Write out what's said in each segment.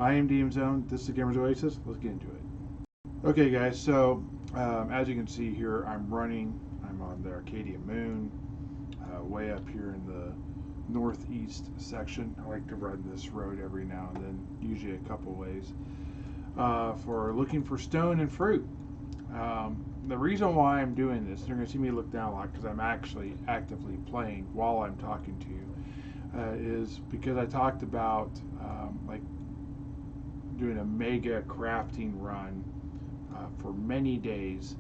I am DM Zone. This is the Gamer's Oasis. Let's get into it. Okay, guys. So as you can see here, I'm on the Arcadia Moon, way up here in the northeast section. I like to run this road every now and then, usually a couple ways, for looking for stone and fruit. The reason why I'm doing this, you're going to see me look down a lot because I'm actually actively playing while I'm talking to you, is because I talked about like doing a mega crafting run for many days,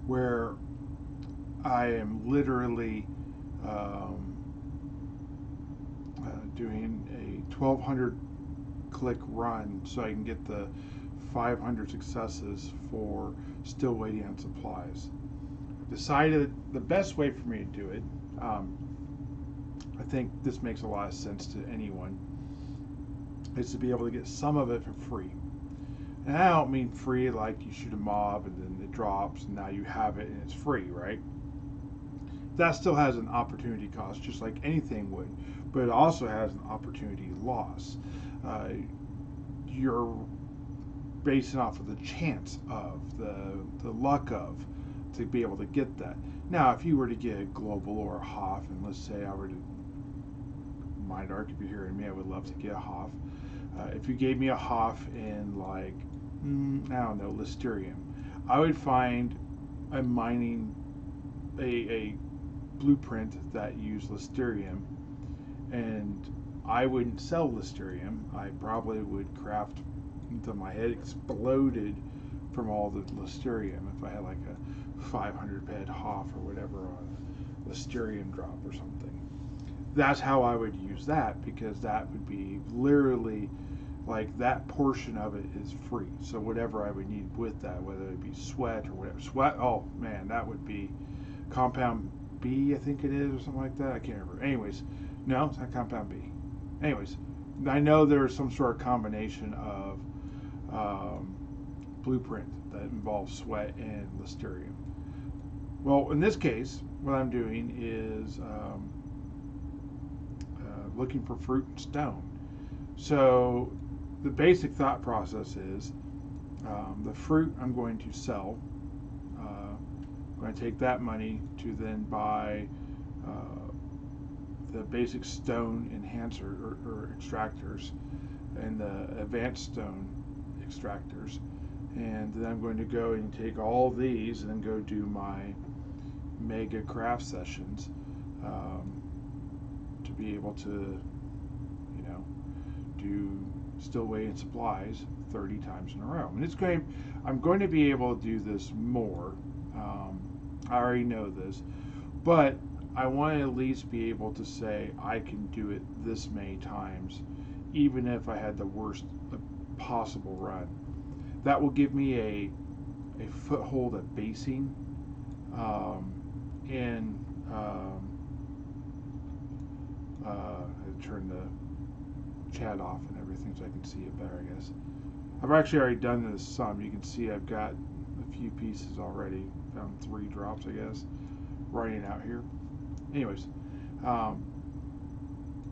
where I am literally doing a 1200 click run so I can get the 500 successes for still waiting on supplies. I've decided the best way for me to do it, I think this makes a lot of sense to anyone, is to be able to get some of it for free. And I don't mean free like you shoot a mob and then it drops and now you have it and it's free, right? That still has an opportunity cost, just like anything would, but it also has an opportunity loss. You're basing off of the chance of, the luck of, to be able to get that. Now, if you were to get a global or a Hoff, and let's say I were to, mind arc, if you're hearing me, I would love to get a Hoff. If you gave me a Hoff in like, I don't know, Listerium, I would find a mining, a blueprint that used Listerium, and I wouldn't sell Listerium. I probably would craft until my head exploded from all the Listerium if I had like a 500 bed Hoff or whatever on a Listerium drop or something. That's how I would use that, because that would be literally like that portion of it is free. So whatever I would need with that, whether it be sweat or whatever. Sweat, oh man, that would be compound B, I think it is, or something like that. I can't remember. Anyways, no, it's not compound B. Anyways, I know there's some sort of combination of blueprint that involves sweat and Listerium. Well, in this case, what I'm doing is looking for fruit and stone. So the basic thought process is the fruit I'm going to sell. I'm going to take that money to then buy the Basic Stone Enhancer or Extractors and the Advanced Stone Extractors, and then I'm going to go and take all these and then go do my mega craft sessions, to be able to, do still waiting supplies 30 times in a row. And I'm going to be able to do this more. I already know this, but I want to at least be able to say I can do it this many times, even if I had the worst possible run. That will give me a foothold at basing, and I turn the chat off and everything so I can see it better, I guess. I've actually already done this some. You can see I've got a few pieces already. Found 3 drops, I guess, running out here. Anyways,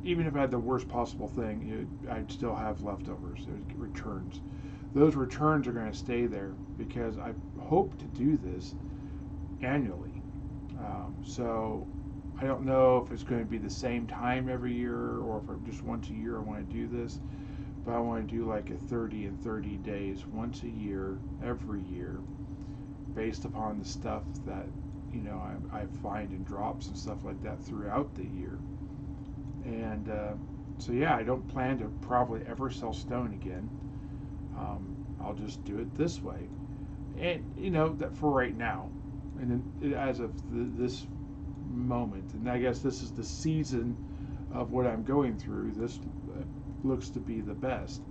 even if I had the worst possible thing, I'd still have leftovers. There's returns. Those returns are going to stay there because I hope to do this annually. So I don't know if it's going to be the same time every year or if just once a year I want to do this. But I want to do like a 30 and 30 days once a year, every year, based upon the stuff that I find in drops and stuff like that throughout the year. And so yeah, I don't plan to probably ever sell stone again. I'll just do it this way, and that for right now, and then as of this moment, and I guess this is the season of what I'm going through. This looks to be the best.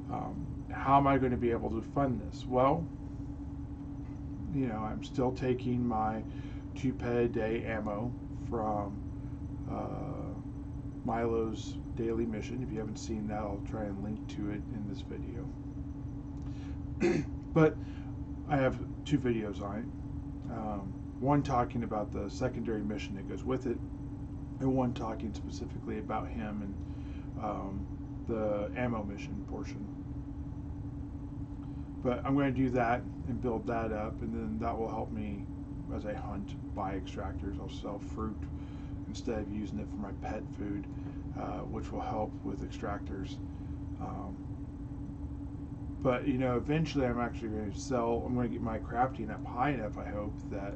How am I going to be able to fund this? Well, I'm still taking my 2 pet a day ammo from Milo's daily mission. If you haven't seen that, I'll try and link to it in this video. But I have 2 videos on it. One talking about the secondary mission that goes with it, and one talking specifically about him and the ammo mission portion. But I'm going to do that and build that up, and then that will help me as I hunt buy extractors. I'll sell fruit instead of using it for my pet food, which will help with extractors. But you know, eventually I'm actually going to sell. I'm going to get my crafting up high enough, I hope, that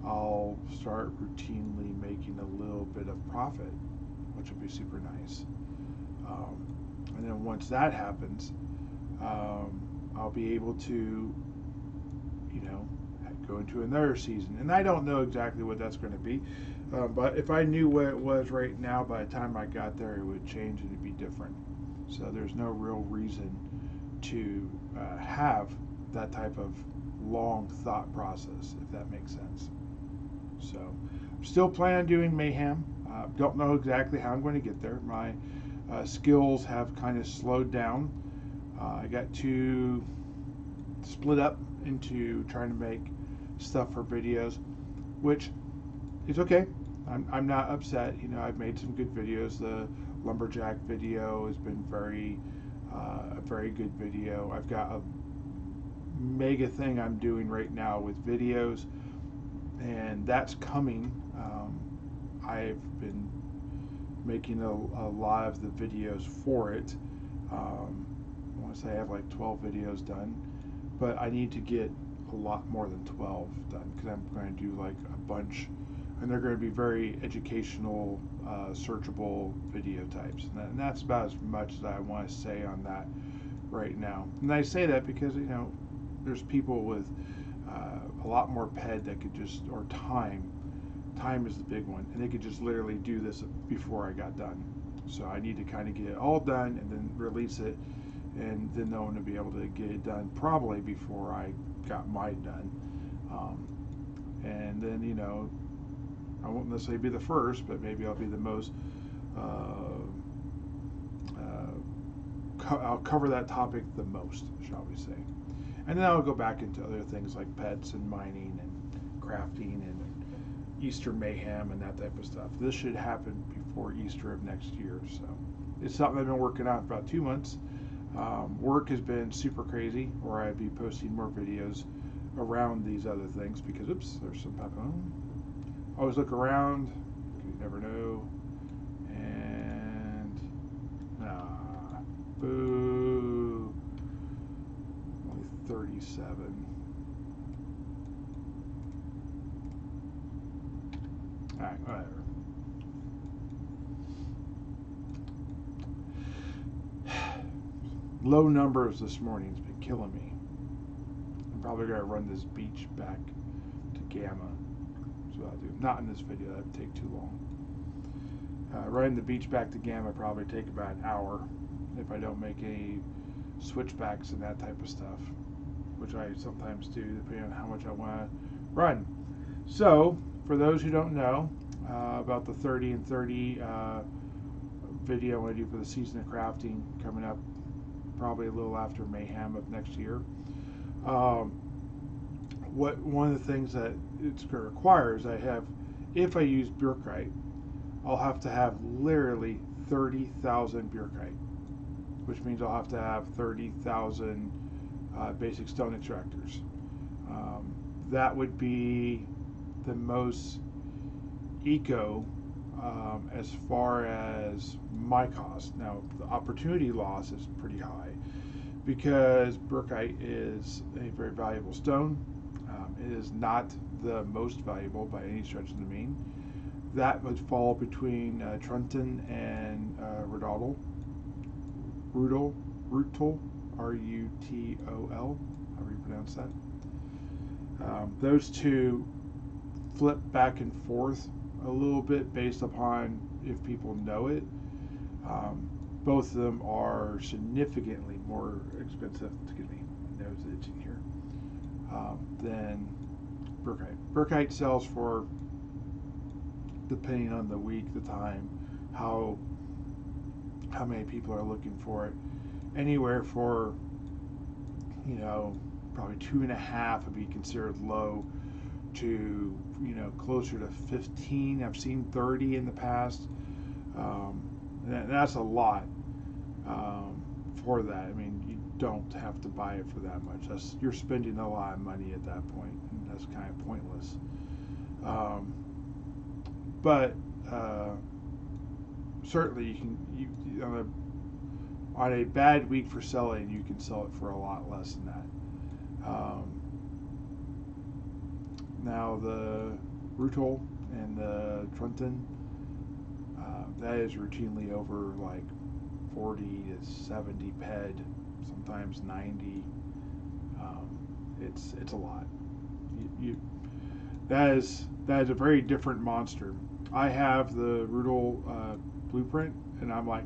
I'll start routinely making a little bit of profit, which would be super nice. And then once that happens, I'll be able to, you know, go into another season. And I don't know exactly what that's going to be, but if I knew what it was right now, by the time I got there, it would change and it'd be different. So there's no real reason to have that type of long thought process, if that makes sense. So I'm still planning on doing Mayhem. Don't know exactly how I'm going to get there. My skills have kind of slowed down. I got to split up into trying to make stuff for videos, which is okay. I'm not upset. You know, I've made some good videos. The lumberjack video has been a very good video. I've got a mega thing I'm doing right now with videos, and that's coming. I've been making a lot of the videos for it. I want to say I have like 12 videos done, but I need to get a lot more than 12 done, because I'm going to do like a bunch, and they're going to be very educational, searchable video types, and that's about as much as I want to say on that right now. And I say that because, you know, there's people with a lot more ped that could just, or time is the big one, and they could just literally do this before I got done. So I need to kind of get it all done and then release it, and then no one will be able to get it done probably before I got mine done. And then, you know, I won't necessarily be the first, but maybe I'll be the most, I'll cover that topic the most, shall we say. And then I'll go back into other things like pets and mining and crafting and Easter mayhem and that type of stuff. This should happen before Easter of next year. So it's something I've been working on for about 2 months. Work has been super crazy, or I'd be posting more videos around these other things because, oops, there's some papillon. Always look around, you never know. And, boo, only 37. Alright, whatever. Low numbers this morning has been killing me. I'm probably going to run this beach back to Gamma. That's what I'll do. Not in this video, that would take too long. Running the beach back to Gamma would probably take about an hour if I don't make any switchbacks and that type of stuff, which I sometimes do depending on how much I want to run. So, for those who don't know about the 30 and 30 video I want to do for the season of crafting coming up probably a little after Mayhem of next year, one of the things that it's going to require is if I use Burkite, I'll have to have literally 30,000 Burkite, which means I'll have to have 30,000 Basic Stone Extractors. That would be the most eco as far as my cost. Now, the opportunity loss is pretty high because Burkite is a very valuable stone. It is not the most valuable by any stretch of the mean. That would fall between Trenton and Rutol, R-U-T-O-L, however you pronounce that. Those two flip back and forth a little bit based upon if people know it. Both of them are significantly more expensive, excuse me, my nose is itching here, than Burkite. Burkite sells for, depending on the week, the time, how many people are looking for it, anywhere for, you know, probably 2.5 would be considered low to, you know, closer to 15. I've seen 30 in the past. And that's a lot. for that. I mean, you don't have to buy it for that much. You're spending a lot of money at that point, and that's kind of pointless. But certainly, on a bad week for selling, you can sell it for a lot less than that. Now the Rutol and the Trunton, that is routinely over like 40 to 70 ped, sometimes 90. It's a lot. That is a very different monster. I have the Rutol blueprint, and I'm like,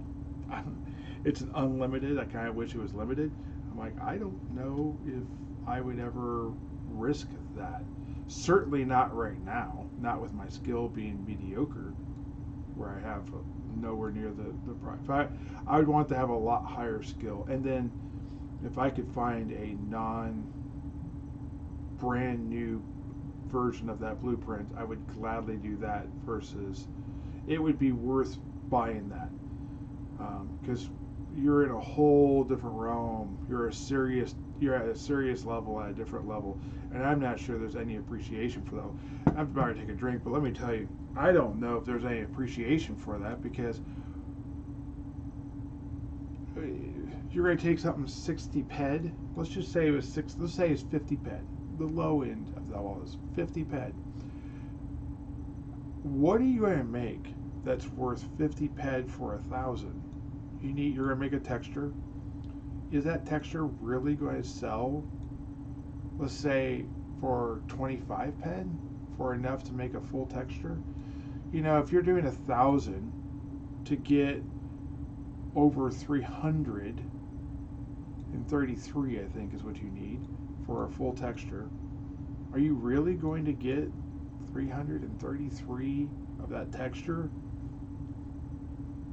it's an unlimited. I kind of wish it was limited. I'm like, I don't know if I would ever risk that. Certainly not right now. Not with my skill being mediocre, where I have nowhere near the price. I would want to have a lot higher skill. And then if I could find a brand new version of that blueprint, I would gladly do that versus it would be worth buying that. Because you're in a whole different realm. You're at a serious level, at a different level, and I'm not sure there's any appreciation for that. I'm about to take a drink, but let me tell you, I don't know if there's any appreciation for that, because you're going to take something 60 ped. Let's just say it was let's say it's 50 ped. The low end of all this, 50 ped. What are you going to make that's worth 50 ped for 1,000? You're going to make a texture. Is that texture really going to sell, let's say, for 25 ped, for enough to make a full texture? If you're doing 1,000 to get over 333, I think is what you need for a full texture. Are you really going to get 333 of that texture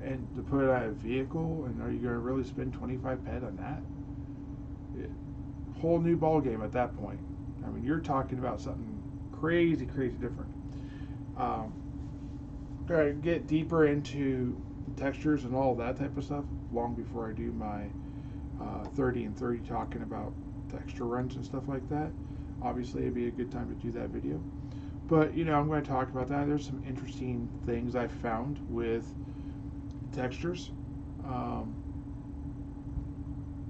and to put it on a vehicle? And are you going to really spend 25 ped on that? Whole new ball game at that point. I mean, you're talking about something crazy different. I get deeper into the textures and all that type of stuff long before I do my 30 and 30 talking about texture runs and stuff like that. Obviously, it'd be a good time to do that video. But, I'm going to talk about that. There's some interesting things I found with textures.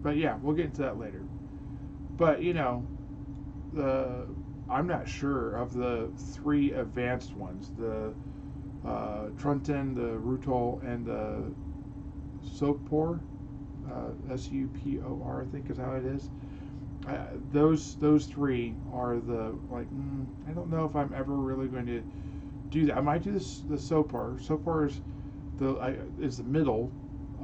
But yeah, we'll get into that later. But, I'm not sure of the 3 advanced ones, the Trunton, the Rutol, and the Supor, Supor, I think is how it is. Those 3 are the, like, I don't know if I'm ever really going to do that. I might do the Supor. Supor is the middle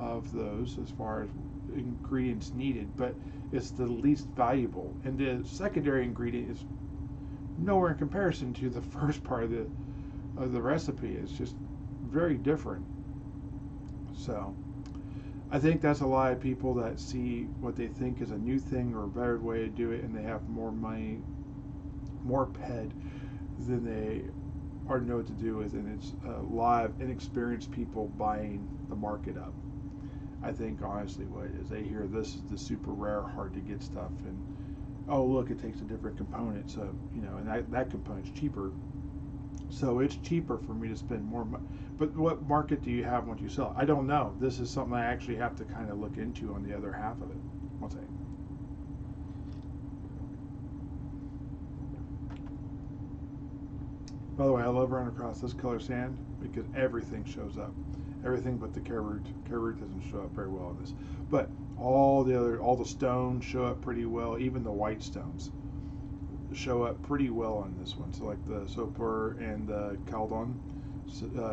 of those as far as ingredients needed, but it's the least valuable. And the secondary ingredient is nowhere in comparison to the first part of the recipe. It's just very different. So I think that's a lot of people that see what they think is a new thing or a better way to do it, and they have more money, more ped than they know what to do with, and it's a lot of inexperienced people buying the market up. I think honestly what it is, they hear this is the super rare, hard to get stuff, and oh look, it takes a different component, so and that component's cheaper, so it's cheaper for me to spend more money. But what market do you have once you sell it? I don't know. This is something I actually have to kind of look into on the other half of it. One second. By the way, I love running across this color sand because everything shows up. Everything but the carroot. Carroot doesn't show up very well in this. But all the stones show up pretty well. Even the white stones show up pretty well on this one. So like the Supor and the Kaldon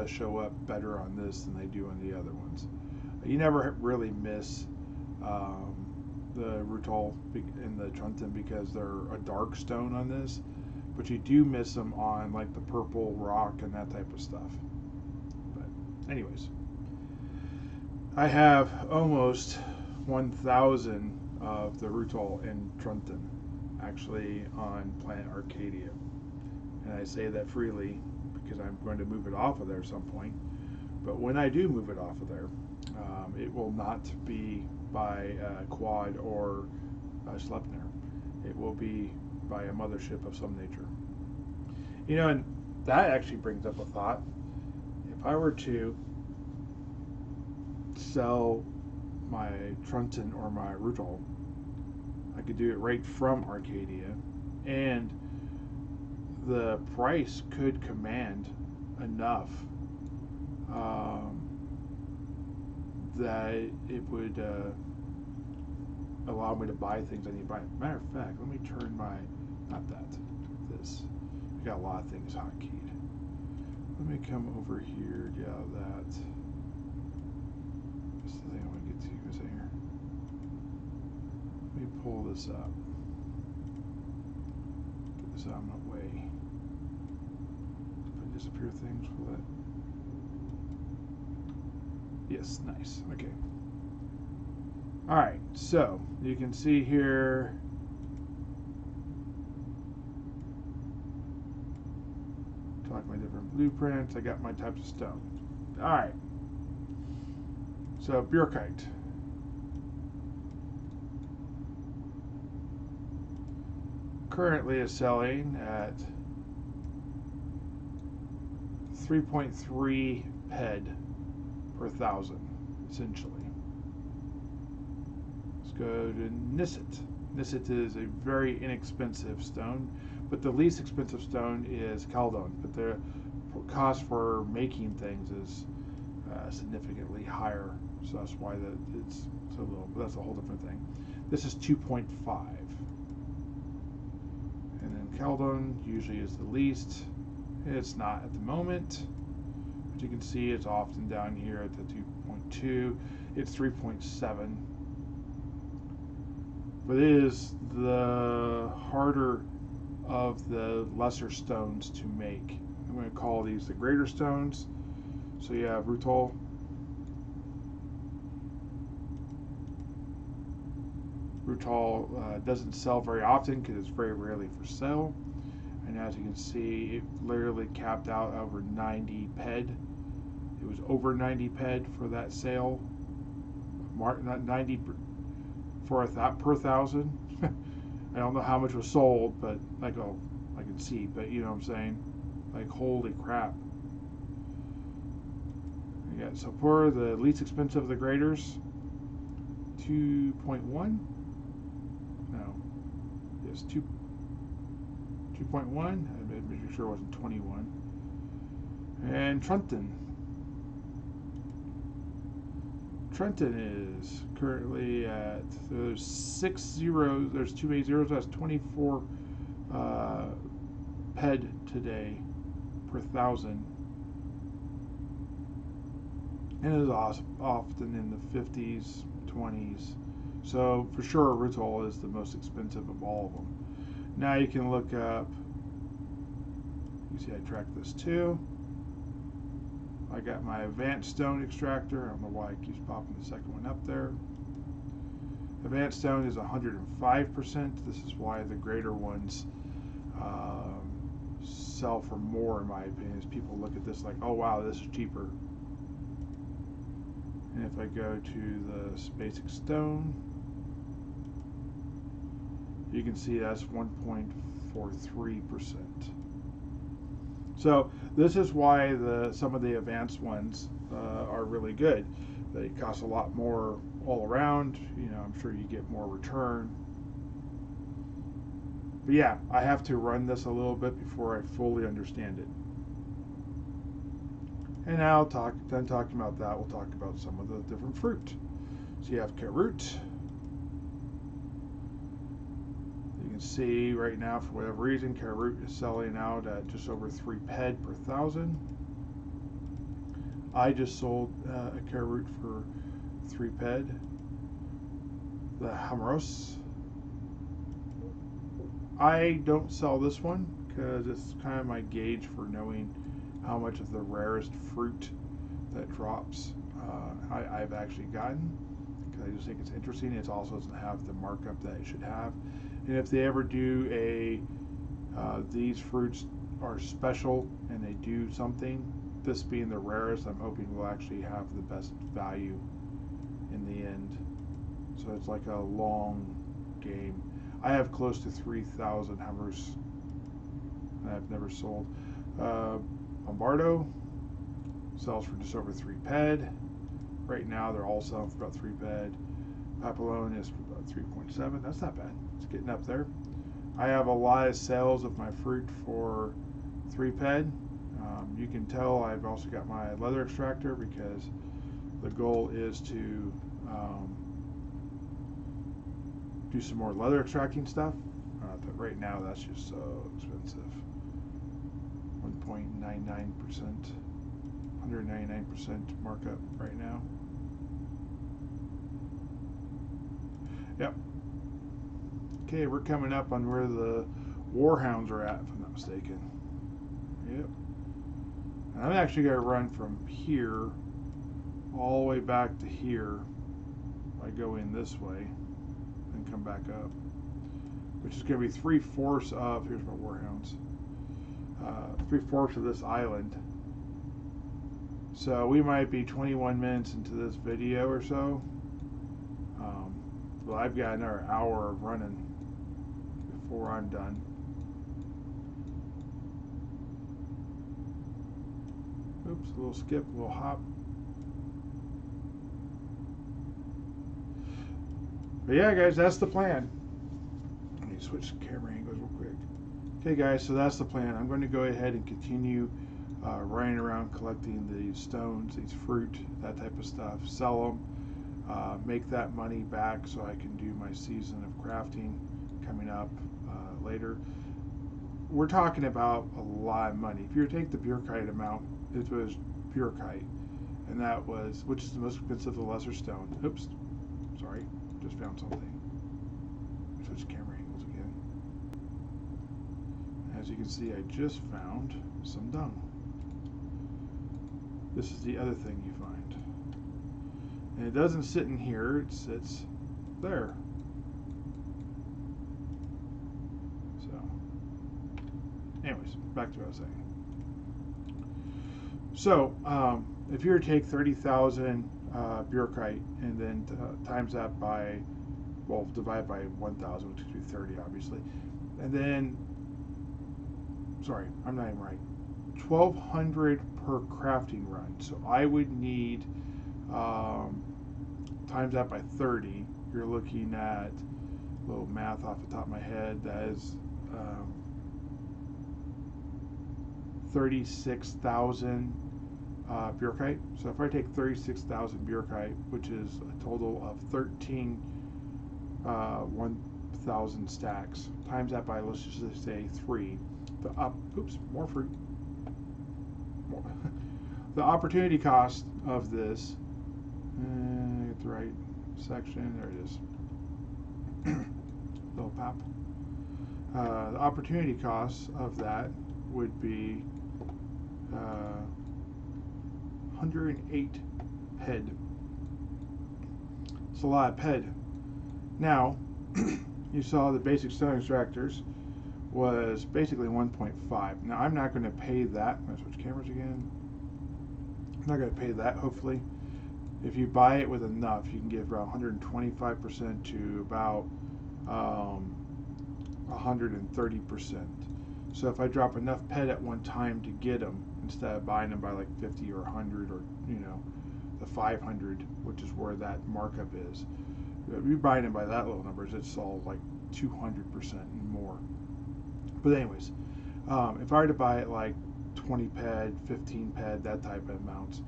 show up better on this than they do on the other ones. You never really miss the Rutol and the Trunton because they're a dark stone on this, but you do miss them on like the purple rock and that type of stuff. But anyways, I have almost 1,000 of the Rutol and Trunton actually on Planet Arcadia, and I say that freely because I'm going to move it off of there at some point. But when I do move it off of there, it will not be by quad or Schleppner. It will be by a mothership of some nature. You know, and that actually brings up a thought. If I were to sell my Trunton or my Rutol, I could do it right from Arcadia, and the price could command enough that it would allow me to buy things I need to buy. Matter of fact, let me turn my, not that, this. We got a lot of things hotkeyed. Let me come over here, get out of that. This is the thing I want to get to, is here. Let me pull this up. Get this out of my way. If I disappear things, will that? Yes, nice. Okay. Alright, so you can see here talk my different blueprints. I got my types of stone. Alright. So Burkite. Currently is selling at 3.3 ped per 1,000, essentially. Let's go to Nissit. Nissit is a very inexpensive stone, but the least expensive stone is Kaldon. But the cost for making things is significantly higher, so that's why it's so low. But that's a whole different thing. This is 2.5, and then Kaldon usually is the least. It's not at the moment. You can see it's often down here at the 2.2. It's 3.7. But it is the harder of the lesser stones to make. I'm going to call these the greater stones. So you have Rutol, doesn't sell very often because it's very rarely for sale. And as you can see, it literally capped out over 90 ped. It was over 90 ped for that sale. Not 90 for per 1,000. I don't know how much was sold, but like, oh, I can see, but you know what I'm saying? Like, holy crap. We got Supor, the least expensive of the graders. 2.1? No. Yes, 2.1. I'm making sure it wasn't 21. And Trunton. Trenton is currently at, there's 6 zeros, there's 2 8 zeros, that's 24 ped today per 1,000. And it is often in the 50s, 20s. So for sure, Rutol is the most expensive of all of them. Now you can look up, you see I tracked this too. I got my Advanced Stone Extractor. I don't know why it keeps popping the second one up there. Advanced Stone is 105%. This is why the greater ones sell for more, in my opinion. As people look at this like, oh wow, this is cheaper. And if I go to the Basic Stone, you can see that's 1.43%. So this is why some of the advanced ones are really good. They cost a lot more all around. You know, I'm sure you get more return. But yeah, I have to run this a little bit before I fully understand it. And now, done talking about that, we'll talk about some of the different fruit. So you have carrot. You can see right now, for whatever reason, carrot is selling out at just over 3 ped per 1,000. I just sold a carrot for 3 ped. The Hamaros. I don't sell this one because it's kind of my gauge for knowing how much of the rarest fruit that drops I've actually gotten, because I just think it's interesting. It also doesn't have the markup that it should have. And if they ever do these fruits are special and they do something, this being the rarest, I'm hoping we'll actually have the best value in the end. So it's like a long game. I have close to 3,000 hammers I've never sold. Bombardo sells for just over 3 ped. Right now they're all selling for about 3 ped. Papillon is for about 3.7. That's not bad. It's getting up there. I have a lot of sales of my fruit for 3 ped. You can tell I've also got my leather extractor because the goal is to do some more leather extracting stuff. But right now that's just so expensive. 1.99%, 199% markup right now. Yep. Okay, we're coming up on where the warhounds are at, if I'm not mistaken. Yep. And I'm actually going to run from here all the way back to here by going this way and come back up, which is going to be 3/4 of, here's my warhounds, 3/4 of this island. So we might be 21 minutes into this video or so. Well, I've got another hour of running before I'm done. Oops, a little skip, a little hop. But yeah, guys, that's the plan. Let me switch camera angles real quick. Okay, guys, so that's the plan. I'm going to go ahead and continue running around collecting these stones, these fruit, that type of stuff, sell them, make that money back so I can do my season of crafting coming up later. We're talking about a lot of money. If you take the Burkite amount, it was Burkite, and that was, which is the most expensive of the lesser stone. Oops, sorry, just found something. Switch camera angles again. As you can see, I just found some dung. This is the other thing you find. And it doesn't sit in here, it sits there. So, anyways, back to what I was saying. So, if you were to take 30,000 Burkite and then times that by, well, divide by 1,000, which would be 30, obviously. And then, sorry, I'm not even right. 1,200 per crafting run. So I would need, times that by 30, you're looking at, a little math off the top of my head, that is 36,000 Burkite. So if I take 36,000 Burkite, which is a total of 1,000 stacks, times that by, let's just say 3, more fruit. The opportunity cost of this, get the right section, there it is. Little pop. The opportunity cost of that would be 108 ped. It's a lot of ped. Now, you saw the Basic Stone Extractors was basically 1.5. Now, I'm not going to pay that. I'm going to switch cameras again. I'm not going to pay that, hopefully. If you buy it with enough, you can get around 125% to about 130%. So if I drop enough ped at one time to get them, instead of buying them by like 50 or 100 or, you know, the 500, which is where that markup is. If you're buying them by that little numbers, it's all like 200% and more. But anyways, if I were to buy it like 20 ped, 15 ped, that type of amounts,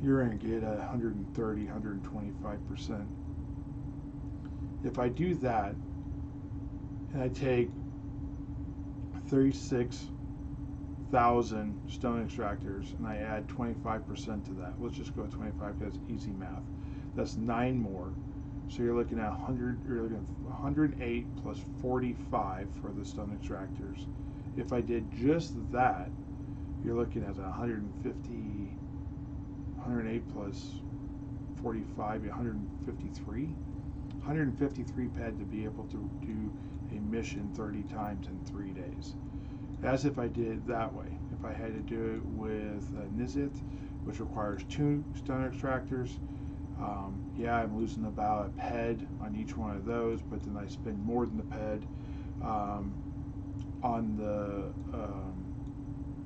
you're going to get 130, 125%. If I do that, and I take 36,000 stone extractors and I add 25% to that, let's just go with 25 because it's easy math. That's 9 more. So you're looking at 108 plus 45 for the stone extractors. If I did just that, you're looking at 150, 108 plus 45, 153. 153 ped to be able to do a mission 30 times in 3 days. That's if I did it that way. If if I had to do it with Nissit, which requires 2 stone extractors, yeah, I'm losing about a ped on each one of those, but then I spend more than the ped on the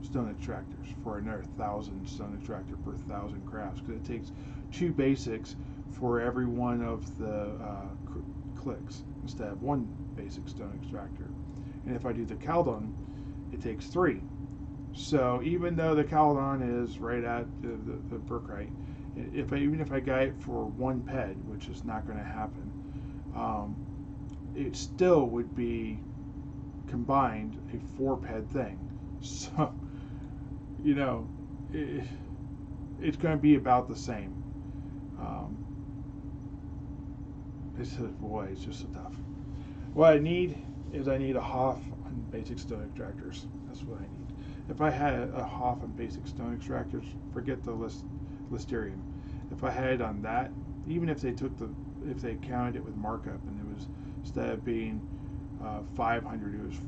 stone extractors for another 1,000 stone extractor per 1,000 crafts, because it takes 2 basics for every one of the clicks instead of 1 basic stone extractor. And if I do the Kaldon, it takes 3. So even though the Kaldon is right at the Burkite, even if I got it for 1 ped, which is not going to happen, it still would be combined a 4 ped thing. So, you know, it's going to be about the same. It's just so tough. What I need is I need a Hoff on Basic Stone Extractors. That's what I need. If I had a Hoff on Basic Stone Extractors, forget the Listerium. If I had it on that, even if they counted it with markup, and it was, instead of being 500, it was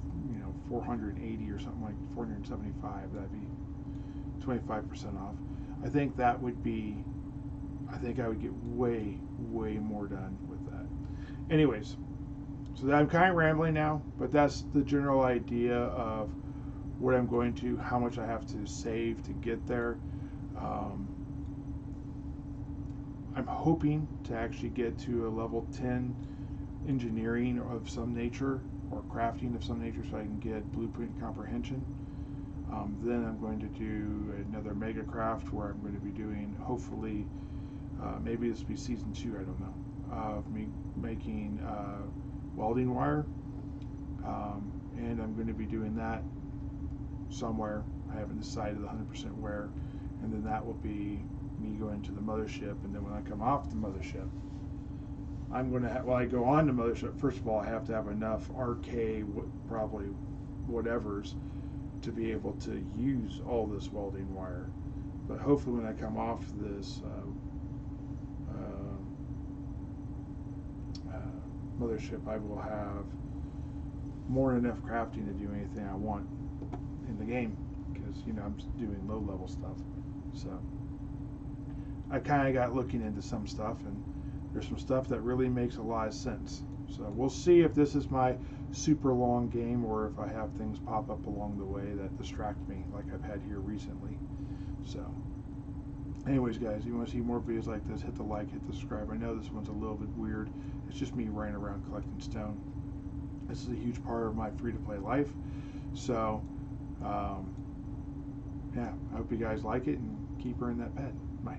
480 or something, like 475, that'd be 25% off. I think that would be, I think I would get way more done with that. Anyways, so I'm kind of rambling now, but that's the general idea of what I'm going to, how much I have to save to get there. I'm hoping to actually get to a level 10 engineering of some nature, or crafting of some nature, so I can get blueprint comprehension. Then I'm going to do another mega craft where I'm going to be doing, hopefully, maybe this will be season 2, I don't know, of me making welding wire. And I'm going to be doing that somewhere. I haven't decided 100% where. And then that will be me going to the mothership. And then when I come off the mothership, I'm going to have, when I go on the mothership, first of all, I have to have enough RK, probably whatevers, to be able to use all this welding wire. But hopefully when I come off this mothership, I will have more than enough crafting to do anything I want in the game, because I'm doing low level stuff. So I kind of got looking into some stuff, and there's some stuff that really makes a lot of sense. So we'll see if this is my super long game, or if I have things pop up along the way that distract me, like I've had here recently. So anyways, guys, if you want to see more videos like this, hit the like, hit the subscribe. I know this one's a little bit weird. It's just me running around collecting stone. This is a huge part of my free-to-play life. So yeah, I hope you guys like it, and keep her in that bed. Bye.